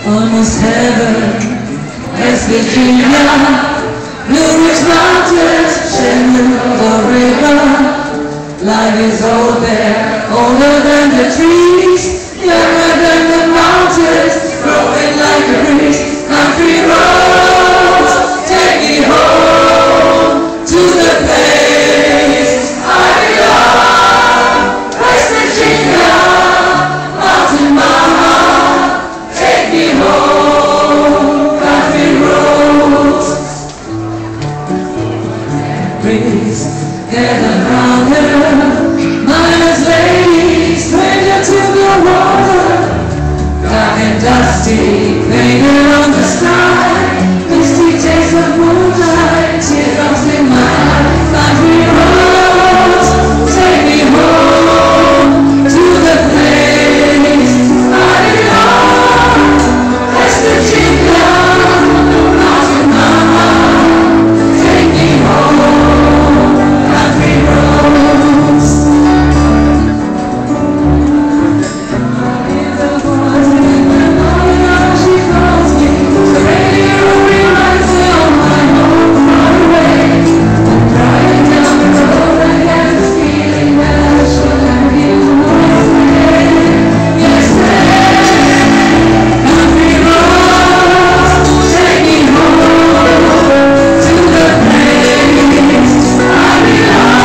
Almost heaven, West Virginia, Blue Ridge Mountains, Shenandoah River. Life is old there, older than the trees, younger than the mountains, growing like a breeze. Country roads, take me home to the place I belong. West Virginia, mountain mama, take me home. Country roads, breeze, gather round her, miner's lady, stranger to the water, dark and dusty, painted on the sky, misty taste of moonlight, teardrops in my eye. Country roads, take me home to the place I belong. West Virginia, mountain mama, take me home. Country roads. In the voice in the morning, she calls me. The radio reminds me of my home far away. I'm driving down the road, I get the feeling that I should have been yesterday. Country roads, take me home to the place I belong.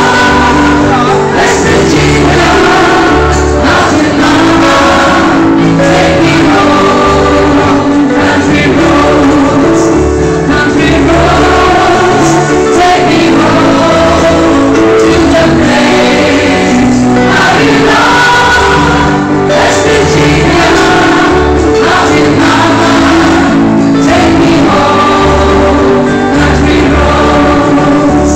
West Virginia, mountain mama, take me home. Country roads, take me home to the place I belong. West Virginia, mountain mama, take me home. Country roads.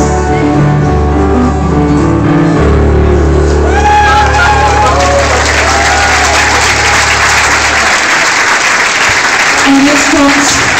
And this comes